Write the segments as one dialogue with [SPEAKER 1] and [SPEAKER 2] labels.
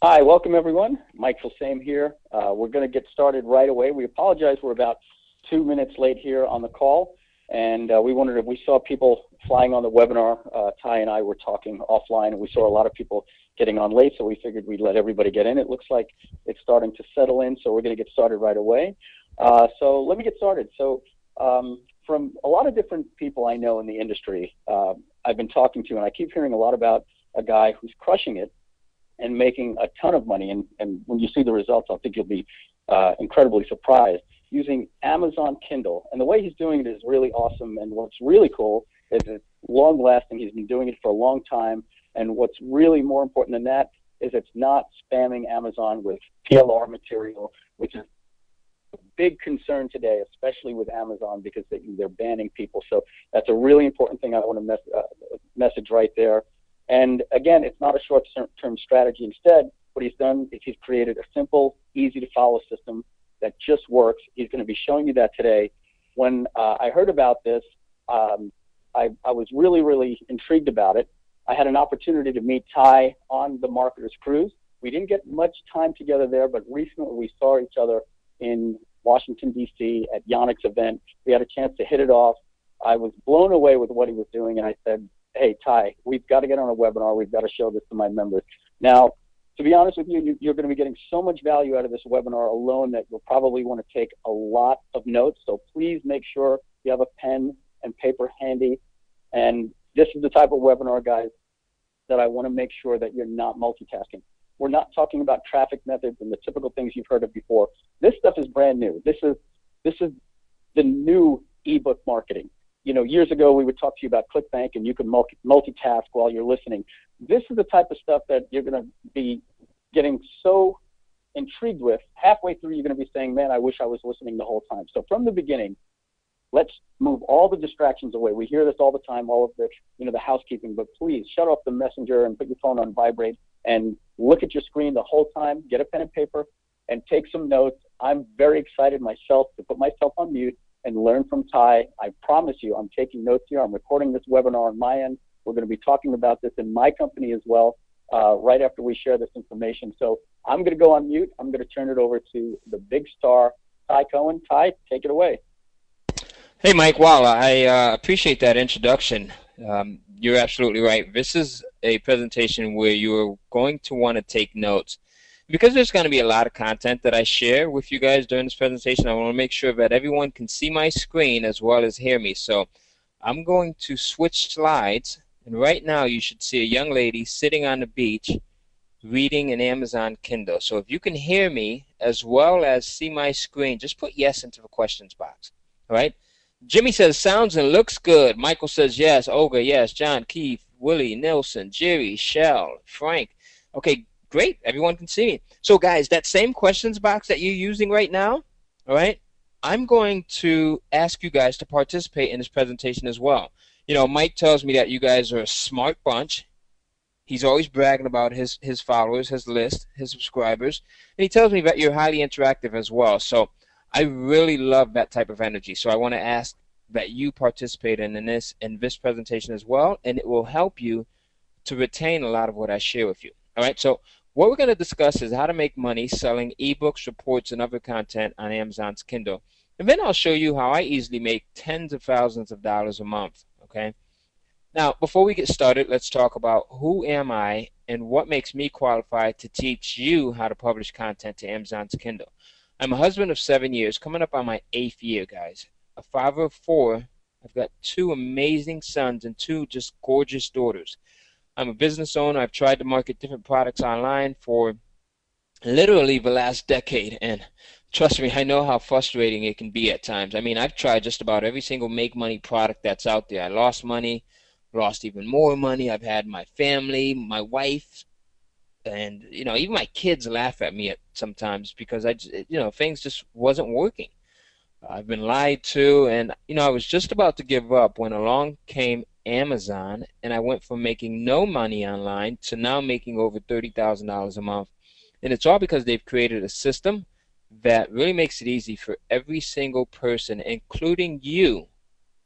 [SPEAKER 1] Hi, welcome everyone. Mike Filsame here. We're going to get started right away. We apologize. We're about 2 minutes late here on the call, and we wondered if we saw people flying on the webinar. Ty and I were talking offline, and we saw a lot of people getting on late, so we figured we'd let everybody get in. It looks like it's starting to settle in, so we're going to get started right away. So let me get started. From a lot of different people I know in the industry, I've been talking to, and I keep hearing a lot about a guy who's crushing it and making a ton of money. And when you see the results, I think you'll be incredibly surprised, using Amazon Kindle. And the way he's doing it is really awesome. And what's really cool is it's long lasting. He's been doing it for a long time. And what's really more important than that is it's not spamming Amazon with PLR material, which is a big concern today, especially with Amazon, because they're banning people. So that's a really important thing I want to message right there. And again, it's not a short-term strategy. Instead, what he's done is he's created a simple, easy-to-follow system that just works. He's going to be showing you that today. When I heard about this, I was really, really intrigued about it. I had an opportunity to meet Ty on the Marketers Cruise. We didn't get much time together there, but recently we saw each other in Washington, D.C. at Yannick's event. We had a chance to hit it off. I was blown away with what he was doing, and I said, hey, Ty, we've got to get on a webinar. We've got to show this to my members. Now, to be honest with you, you're going to be getting so much value out of this webinar alone that you'll probably want to take a lot of notes. So please make sure you have a pen and paper handy. And this is the type of webinar, guys, that I want to make sure that you're not multitasking. We're not talking about traffic methods and the typical things you've heard of before. This stuff is brand new. This is the new ebook marketing. You know, years ago, we would talk to you about ClickBank and you can multitask while you're listening. This is the type of stuff that you're going to be getting so intrigued with. Halfway through, you're going to be saying, man, I wish I was listening the whole time. So from the beginning, let's move all the distractions away. We hear this all the time, all of the housekeeping, but please shut off the messenger and put your phone on vibrate and look at your screen the whole time. Get a pen and paper and take some notes. I'm very excited myself to put myself on mute and learn from Ty. I promise you, I'm taking notes here. I'm recording this webinar on my end. We're going to be talking about this in my company as well, right after we share this information. So I'm going to go on mute. I'm going to turn it over to the big star, Ty Cohen. Ty, take it away.
[SPEAKER 2] Hey, Mike. Wow, I appreciate that introduction. You're absolutely right. This is a presentation where you're going to want to take notes. Because there's going to be a lot of content that I share with you guys during this presentation, I want to make sure that everyone can see my screen as well as hear me. So I'm going to switch slides, and right now you should see a young lady sitting on the beach reading an Amazon Kindle. So if you can hear me as well as see my screen, just put yes into the questions box. All right? Jimmy says, sounds and looks good. Michael says, yes. Olga, yes. John, Keith, Willie, Nelson, Jerry, Shell, Frank. Okay, great. Everyone can see me. So, guys, that same questions box that you're using right now, all right, I'm going to ask you guys to participate in this presentation as well. You know, Mike tells me that you guys are a smart bunch. He's always bragging about his followers, his list, his subscribers. And he tells me that you're highly interactive as well. So I really love that type of energy. So I want to ask that you participate in this presentation as well, and it will help you to retain a lot of what I share with you. All right, so what we're going to discuss is how to make money selling ebooks, reports, and other content on Amazon's Kindle. And then I'll show you how I easily make tens of thousands of dollars a month, okay? Now, before we get started, let's talk about who am I and what makes me qualified to teach you how to publish content to Amazon's Kindle. I'm a husband of 7 years, coming up on my 8th year, guys. A father of 4. I've got 2 amazing sons and 2 just gorgeous daughters. I'm a business owner. I've tried to market different products online for literally the last decade, and trust me, I know how frustrating it can be at times. I mean, I've tried just about every single make money product that's out there. I lost money, lost even more money. I've had my family, my wife, and even my kids laugh at me sometimes because things just wasn't working. I've been lied to, and I was just about to give up when along came Amazon, and I went from making no money online to now making over $30,000 a month. And it's all because they've created a system that really makes it easy for every single person, including you,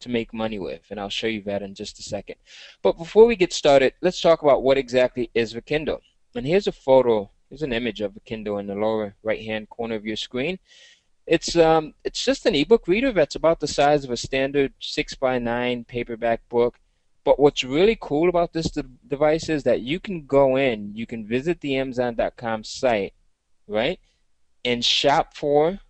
[SPEAKER 2] to make money with. And I'll show you that in just a second. But before we get started, let's talk about what exactly is the Kindle. And here's a photo There's an image of a Kindle in the lower right-hand corner of your screen. It's just an ebook reader that's about the size of a standard 6x9 paperback book. But what's really cool about this device is that you can go in, you can visit the Amazon.com site, right, and shop for,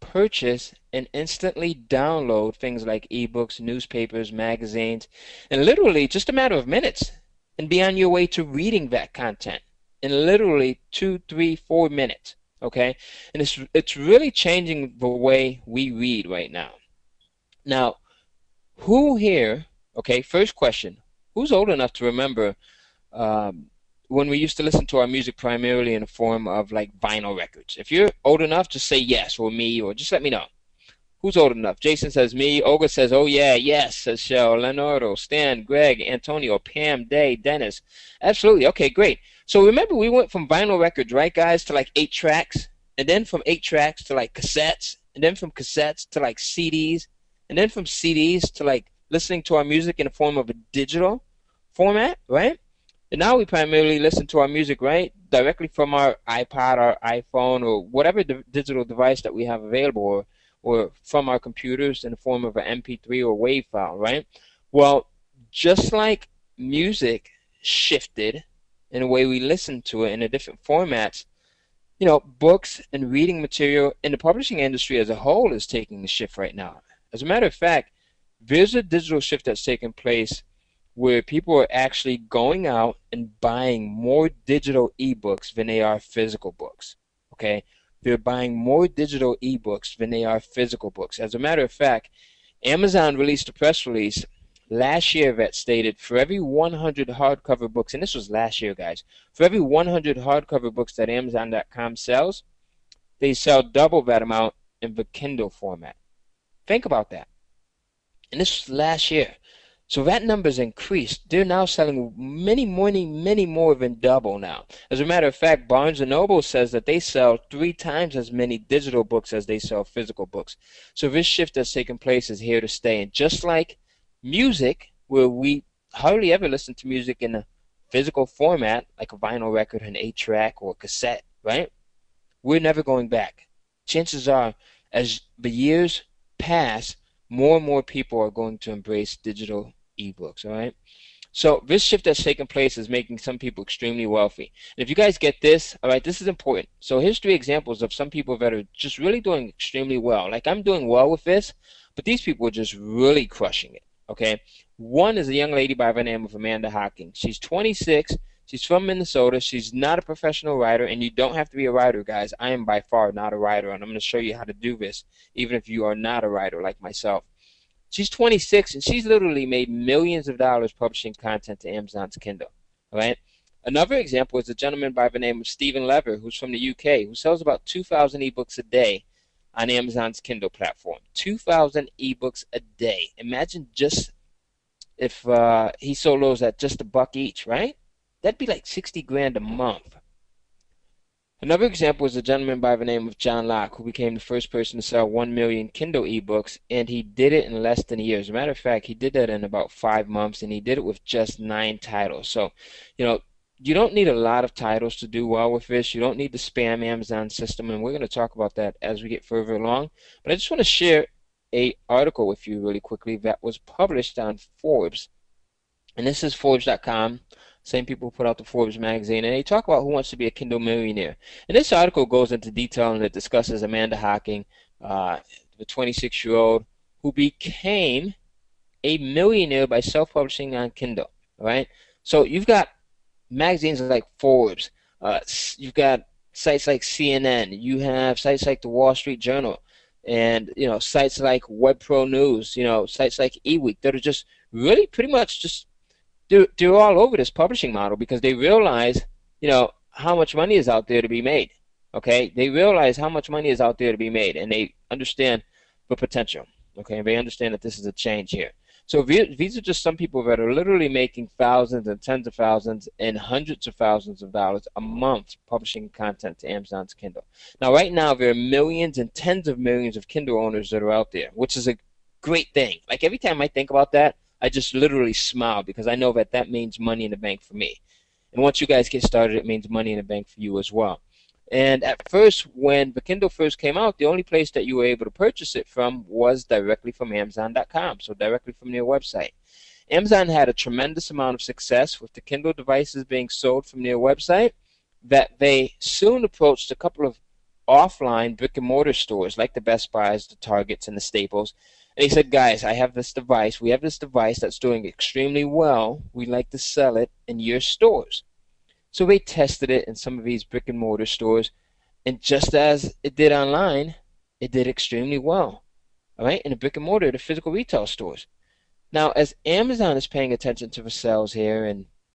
[SPEAKER 2] purchase, and instantly download things like ebooks, newspapers, magazines, in literally just a matter of minutes, and be on your way to reading that content in literally 2, 3, 4 minutes. Okay, and it's really changing the way we read right now. Now, who here? Okay, first question: who's old enough to remember when we used to listen to our music primarily in the form of like vinyl records? If you're old enough, just say yes, or me, or just let me know. Who's old enough? Jason says me. Olga says, oh yeah, yes, says Shell. Leonardo, Stan, Greg, Antonio, Pam, Day, Dennis. Absolutely. Okay, great. So remember, we went from vinyl records, right, guys, to like 8 tracks, and then from 8 tracks to like cassettes, and then from cassettes to like CDs, and then from CDs to like listening to our music in the form of a digital format, right? And now we primarily listen to our music, right, directly from our iPod, our iPhone, or whatever digital device that we have available, or from our computers in the form of an MP3 or WAV file, right? Well, just like music shifted in the way we listen to it in the different formats, you know, books and reading material in the publishing industry as a whole is taking the shift right now. As a matter of fact, there's a digital shift that's taking place where people are actually going out and buying more digital ebooks than they are physical books, okay? They're buying more digital ebooks than they are physical books. As a matter of fact, Amazon released a press release last year that stated for every 100 hardcover books, and this was last year, guys, for every 100 hardcover books that Amazon.com sells, they sell double that amount in the Kindle format. Think about that. And this was last year. So that number's increased. They're now selling many more than double now. As a matter of fact, Barnes & Noble says that they sell 3 times as many digital books as they sell physical books. So this shift that's taken place is here to stay. And just like music, where we hardly ever listen to music in a physical format, like a vinyl record, an 8-track, or a cassette, right? We're never going back. Chances are, as the years pass, more and more people are going to embrace digital ebooks, all right? So this shift that's taken place is making some people extremely wealthy. And if you guys get this, all right, this is important. So here's 3 examples of some people that are just really doing extremely well. Like, I'm doing well with this, but these people are just really crushing it, okay? One is a young lady by the name of Amanda Hocking. She's 26. She's from Minnesota. She's not a professional writer, and you don't have to be a writer, guys. I am by far not a writer, and I'm going to show you how to do this, even if you are not a writer like myself. She's 26, and she's literally made millions of dollars publishing content to Amazon's Kindle. All right. Another example is a gentleman by the name of Stephen Lever, who's from the UK, who sells about 2,000 ebooks a day on Amazon's Kindle platform. 2,000 ebooks a day. Imagine just if he sold those at just $1 each, right? That'd be like 60 grand a month. Another example is a gentleman by the name of John Locke, who became the first person to sell 1 million Kindle ebooks, and he did it in less than a year. As a matter of fact, he did that in about 5 months, and he did it with just 9 titles. So, you know, you don't need a lot of titles to do well with this. You don't need the spam Amazon system, and we're going to talk about that as we get further along. But I just want to share an article with you really quickly that was published on Forbes, and this is Forbes.com. Same people who put out the Forbes magazine, and they talk about who wants to be a Kindle millionaire. And this article goes into detail and it discusses Amanda Hocking, the 26-year-old who became a millionaire by self-publishing on Kindle. All right. So you've got magazines like Forbes, you've got sites like CNN, you have sites like the Wall Street Journal, and sites like WebPro News, sites like eWeek that are just really pretty much just they're all over this publishing model because they realize, how much money is out there to be made. Okay, they realize how much money is out there to be made, and they understand the potential. Okay, they understand that this is a change here. So these are just some people that are literally making thousands and tens of thousands and hundreds of thousands of dollars a month publishing content to Amazon's Kindle. Now, right now, there are millions and tens of millions of Kindle owners that are out there, which is a great thing. Like, every time I think about that, I just literally smile because I know that that means money in the bank for me. And once you guys get started, it means money in the bank for you as well. And at first, when the Kindle first came out, the only place that you were able to purchase it from was directly from Amazon.com, so directly from their website. Amazon had a tremendous amount of success with the Kindle devices being sold from their website that they soon approached a couple of offline brick-and-mortar stores like the Best Buys, the Targets, and the Staples. And he said, guys, I have this device. We have this device that's doing extremely well. We'd like to sell it in your stores. So they tested it in some of these brick-and-mortar stores, and just as it did online, it did extremely well. All right, in the brick-and-mortar, the physical retail stores. Now, as Amazon is paying attention to the sales here and